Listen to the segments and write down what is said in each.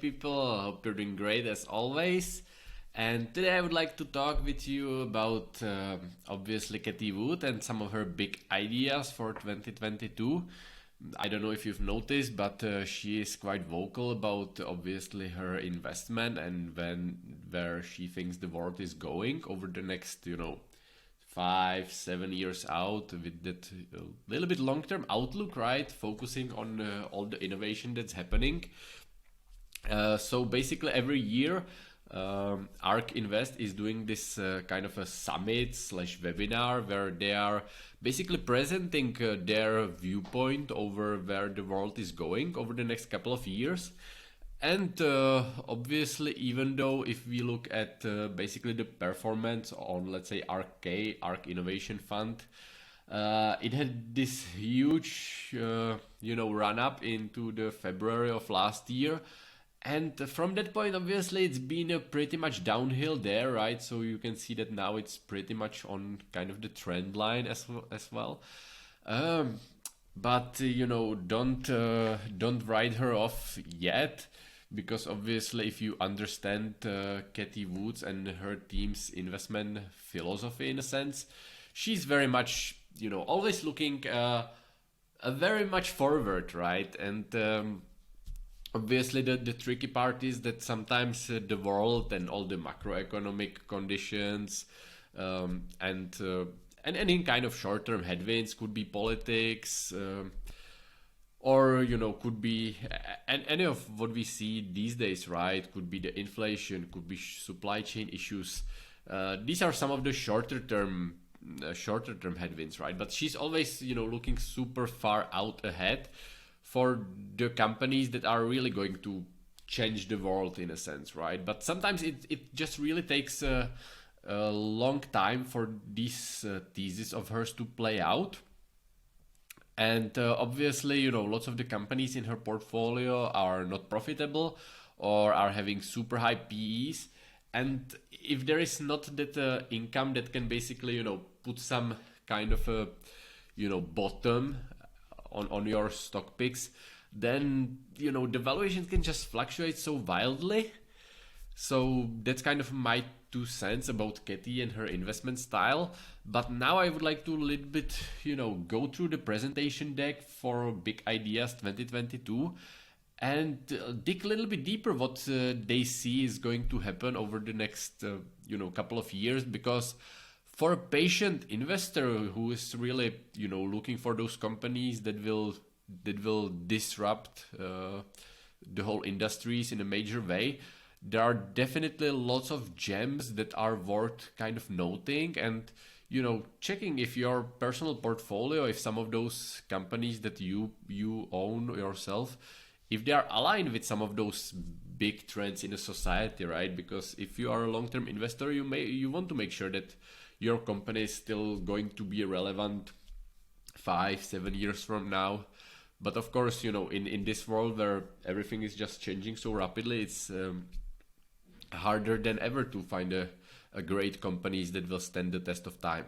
people. Hope you're doing great as always. And today I would like to talk with you about obviously Cathie Wood and some of her big ideas for 2022. I don't know if you've noticed, but she is quite vocal about obviously her investment and where she thinks the world is going over the next, 5, 7 years out, with that little bit long-term outlook, right? Focusing on all the innovation that's happening. So basically every year, ARK Invest is doing this kind of a summit slash webinar where they are basically presenting their viewpoint over where the world is going over the next couple of years. And obviously, even though if we look at basically the performance on, let's say, ARK Innovation Fund, it had this huge, run up into the February of last year. And from that point, obviously, it's been a pretty much downhill there, right? So you can see that now it's pretty much on kind of the trend line as well. But don't write her off yet, because obviously, if you understand Cathie Wood's and her team's investment philosophy, in a sense, she's very much, always looking very much forward, right? And obviously, the tricky part is that sometimes the world and all the macroeconomic conditions and any kind of short-term headwinds, could be politics, or could be any of what we see these days, right? Could be the inflation, could be supply chain issues. These are some of the shorter-term headwinds, right? But she's always looking super far out ahead for the companies that are really going to change the world, in a sense, right? But sometimes it just really takes a long time for this thesis of hers to play out. And obviously, lots of the companies in her portfolio are not profitable or are having super high PEs. And if there is not that income that can basically, put some kind of a, bottom on your stock picks, then the valuations can just fluctuate so wildly. So that's kind of my 2 cents about Cathie and her investment style. But now I would like to a little bit go through the presentation deck for Big Ideas 2022 and dig a little bit deeper what they see is going to happen over the next couple of years. Because for a patient investor who is really, looking for those companies that will disrupt the whole industries in a major way, there are definitely lots of gems that are worth kind of noting and, checking if your personal portfolio, if some of those companies that you own yourself, if they are aligned with some of those big trends in the society, right? Because if you are a long-term investor, you want to make sure that your company is still going to be relevant 5-7 years from now. But of course, in this world where everything is just changing so rapidly, it's harder than ever to find a great companies that will stand the test of time.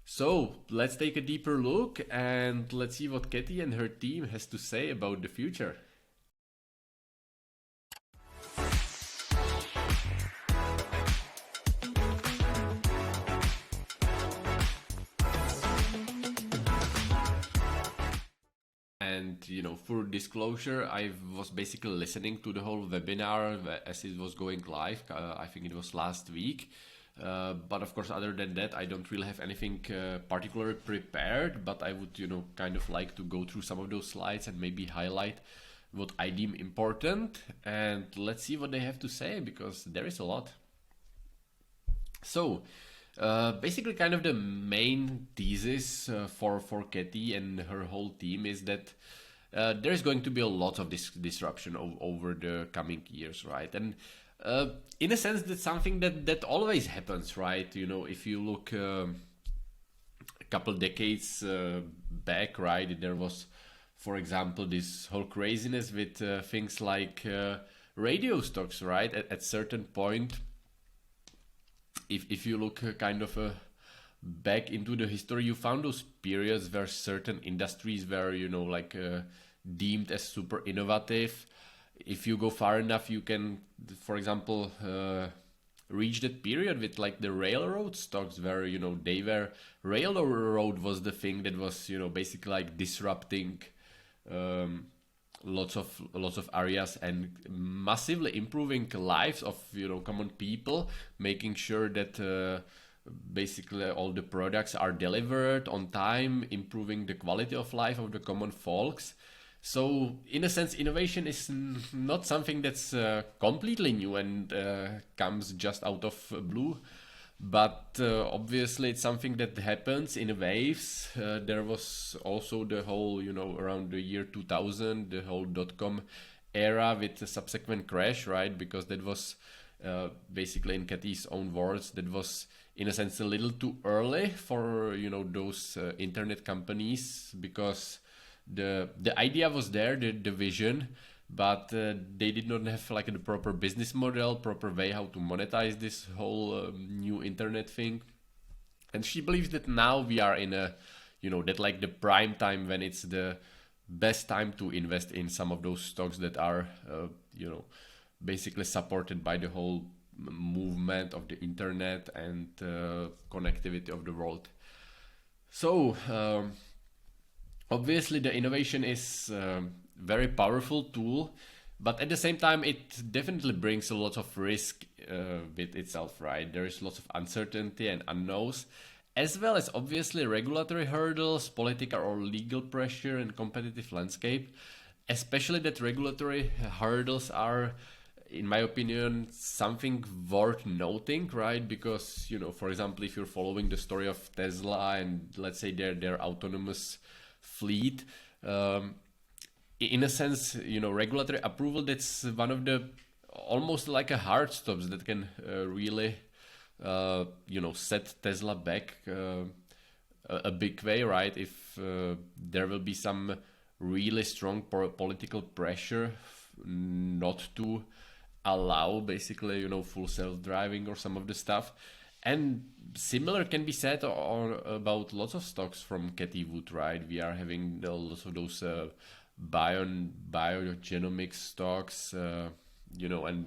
So let's take a deeper look and let's see what Cathie and her team has to say about the future. And full disclosure, I was basically listening to the whole webinar as it was going live. I think it was last week. But of course, other than that, I don't really have anything particularly prepared. But I would, kind of like to go through some of those slides and maybe highlight what I deem important. And let's see what they have to say, because there is a lot. So, basically, kind of the main thesis for Cathie and her whole team is that there is going to be a lot of disruption over the coming years, right? And in a sense, that's something that always happens, right? If you look a couple decades back, right, there was, for example, this whole craziness with things like radio stocks, right? At certain point, if you look kind of back into the history, you found those periods where certain industries were, deemed as super innovative. if you go far enough, you can, for example, reach that period with like the railroad stocks, where they were, railroad was the thing that was basically like disrupting lots of areas and massively improving lives of common people, making sure that basically all the products are delivered on time, improving the quality of life of the common folks. So in a sense, innovation is not something that's completely new and comes just out of blue. But obviously, it's something that happens in waves. There was also the whole, around the year 2000, the whole dot-com era with the subsequent crash, right? Because that was basically, in Cathie's own words, that was in a sense a little too early for those internet companies, because the idea was there, the vision, but they did not have like the proper business model, proper way how to monetize this whole new internet thing. And she believes that now we are in a that like the prime time when it's the best time to invest in some of those stocks that are basically supported by the whole movement of the internet and connectivity of the world. So obviously the innovation is very powerful tool, but at the same time it definitely brings a lot of risk with itself, right? There is lots of uncertainty and unknowns, as well as obviously regulatory hurdles, political or legal pressure, and competitive landscape. Especially that regulatory hurdles are, in my opinion, something worth noting, right? Because for example, if you're following the story of Tesla and let's say their autonomous fleet, in a sense, regulatory approval, that's one of the almost like a hard stops that can really set Tesla back a big way, right? If there will be some really strong political pressure not to allow basically full self-driving or some of the stuff. And similar can be said about lots of stocks from Cathie Wood, right? We are having lots of those biogenomic stocks, and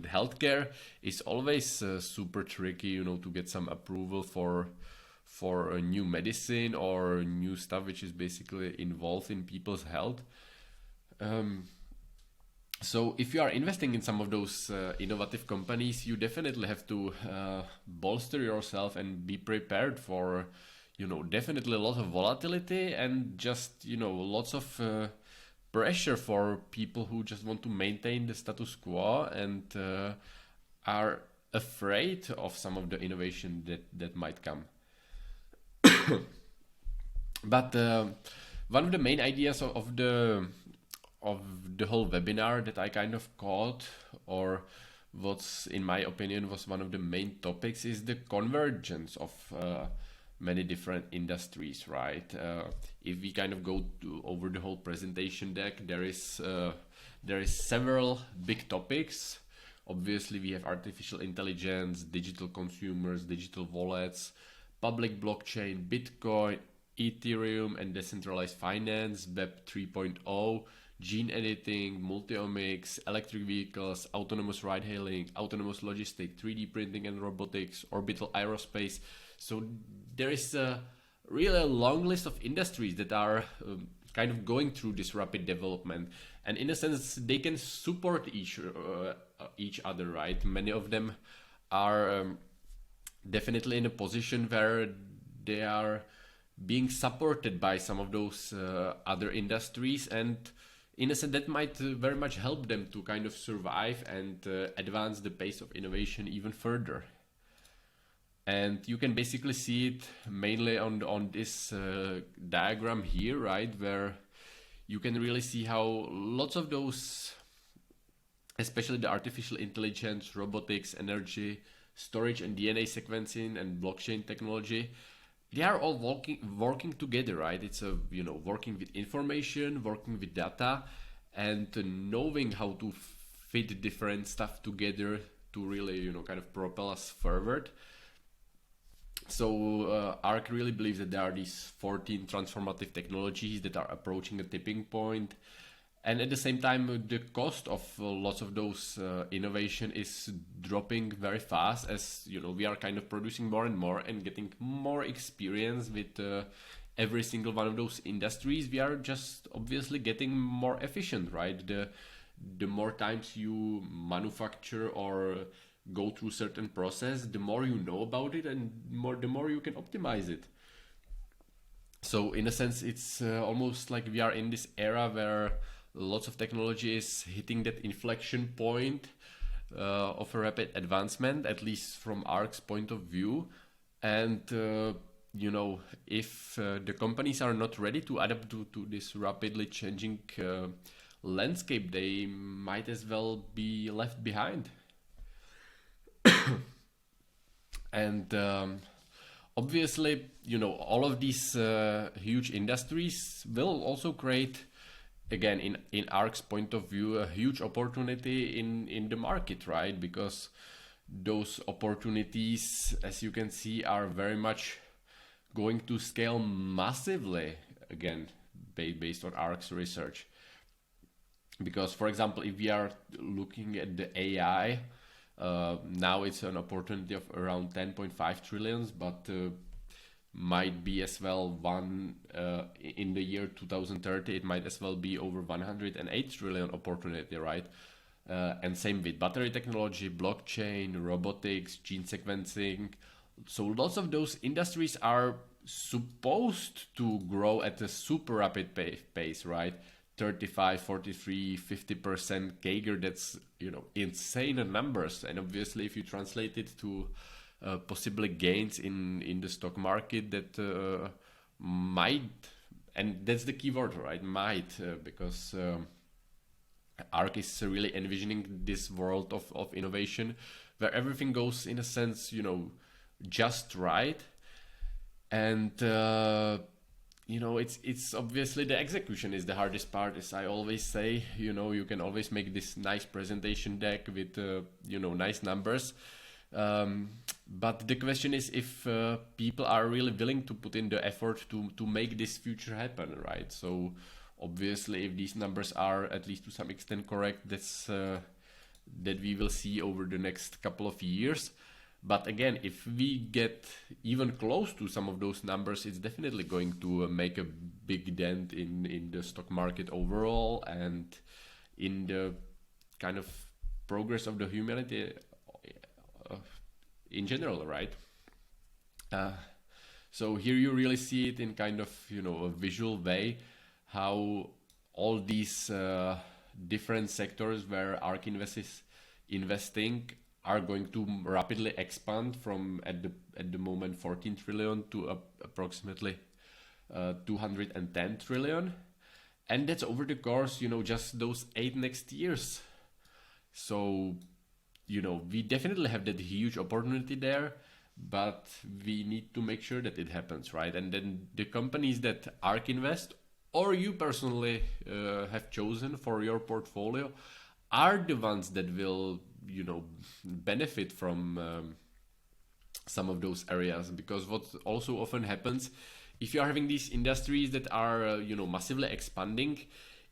healthcare is always super tricky, to get some approval for a new medicine or new stuff which is basically involved in people's health. So if you are investing in some of those innovative companies, you definitely have to bolster yourself and be prepared for, definitely a lot of volatility and just, lots of pressure for people who just want to maintain the status quo and are afraid of some of the innovation that might come. But one of the main ideas of the whole webinar that I kind of caught, or what's in my opinion was one of the main topics, is the convergence of many different industries, right? If we kind of go over the whole presentation deck, there is several big topics. Obviously, we have artificial intelligence, digital consumers, digital wallets, public blockchain, Bitcoin, Ethereum, and decentralized finance, Web 3.0, gene editing, multiomics, electric vehicles, autonomous ride-hailing, autonomous logistics, 3D printing and robotics, orbital aerospace. So there is a really long list of industries that are kind of going through this rapid development. And in a sense, they can support each other, right? Many of them are definitely in a position where they are being supported by some of those other industries, and in a sense that might very much help them to kind of survive and advance the pace of innovation even further. And you can basically see it mainly on this diagram here, right, where you can really see how lots of those, especially the artificial intelligence, robotics, energy, storage and DNA sequencing and blockchain technology, they are all working together, right? It's a working with information, working with data, and knowing how to fit different stuff together to really kind of propel us forward. So ARC really believes that there are these 14 transformative technologies that are approaching a tipping point, And at the same time, the cost of lots of those innovation is dropping very fast, as you know, we are kind of producing more and more and getting more experience with every single one of those industries. We are just obviously getting more efficient, right? The more times you manufacture or go through certain process, the more you know about it, and the more you can optimize it. So in a sense, it's almost like we are in this era where lots of technology is hitting that inflection point of a rapid advancement, at least from ARC's point of view. And you know, if the companies are not ready to adapt to this rapidly changing landscape, they might as well be left behind. And obviously, you know, all of these huge industries will also create, again, in ARC's point of view, a huge opportunity in the market, right? Because those opportunities, as you can see, are very much going to scale massively, again, based on ARC's research. Because, for example, if we are looking at the AI, now it's an opportunity of around 10.5 trillions, but might be as well one in the year 2030, it might as well be over 108 trillion opportunity, right? And same with battery technology, blockchain, robotics, gene sequencing. So lots of those industries are supposed to grow at a super rapid pace, right? 35, 43, 50% CAGR, that's, you know, insane numbers. And obviously, if you translate it to possibly gains in the stock market, that might, and that's the key word, right? Might, because ARC is really envisioning this world of innovation where everything goes, in a sense, you know, just right. And you know, it's obviously the execution is the hardest part, as I always say. You know, you can always make this nice presentation deck with you know, nice numbers, but the question is if people are really willing to put in the effort to make this future happen, right? So obviously, if these numbers are at least to some extent correct, that's that we will see over the next couple of years. But again, if we get even close to some of those numbers, it's definitely going to make a big dent in the stock market overall and in the kind of progress of the humanity in general, right? So here you really see it in kind of, you know, a visual way, how all these different sectors where ARK Invest is investing are going to rapidly expand from at the moment 14 trillion to approximately 210 trillion, and that's over the course, you know, just those 8 next years. So, you know, we definitely have that huge opportunity there, but we need to make sure that it happens, right? And then the companies that ARK Invest or you personally have chosen for your portfolio are the ones that will, you know, benefit from some of those areas. Because what also often happens, if you are having these industries that are you know, massively expanding,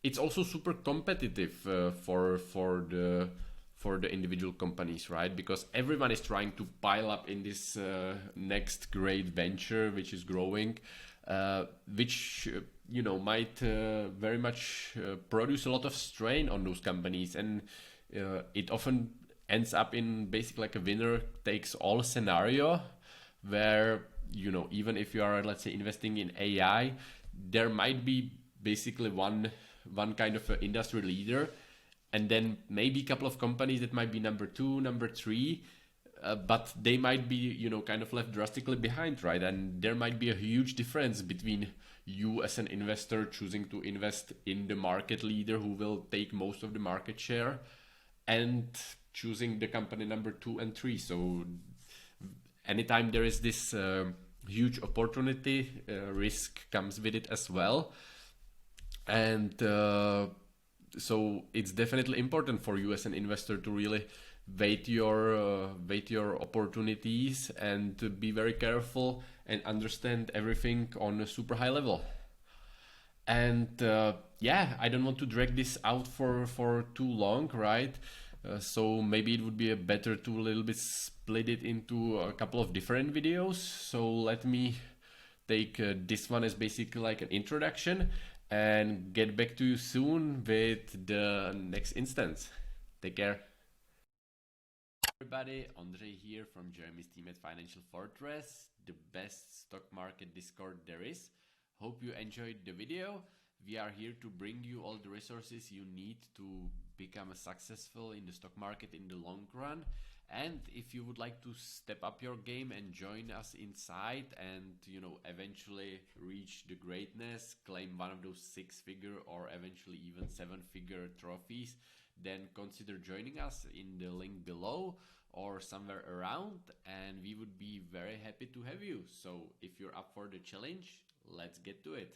it's also super competitive for the individual companies, right? Because everyone is trying to pile up in this next great venture which is growing, which you know, might very much produce a lot of strain on those companies, and it often ends up in basically like a winner takes all scenario, where, you know, even if you are, let's say, investing in AI, there might be basically one kind of industry leader, and then maybe a couple of companies that might be number 2, number 3, but they might be, you know, kind of left drastically behind, right? And there might be a huge difference between you as an investor choosing to invest in the market leader who will take most of the market share, and choosing the company number 2 and 3. So anytime there is this huge opportunity, risk comes with it as well. And so it's definitely important for you as an investor to really weight your opportunities and to be very careful and understand everything on a super high level. And yeah, I don't want to drag this out for too long, right? So maybe it would be a better to a little bit split it into a couple of different videos. So let me take this one as basically like an introduction and get back to you soon with the next instance. Take care. Everybody, Andre here from Jeremy's team at Financial Fortress, the best stock market Discord there is. Hope you enjoyed the video. We are here to bring you all the resources you need to become successful in the stock market in the long run. And if you would like to step up your game and join us inside and eventually reach the greatness, claim one of those 6-figure or eventually even 7-figure trophies, then consider joining us in the link below or somewhere around, and we would be very happy to have you. So if you're up for the challenge, let's get to it.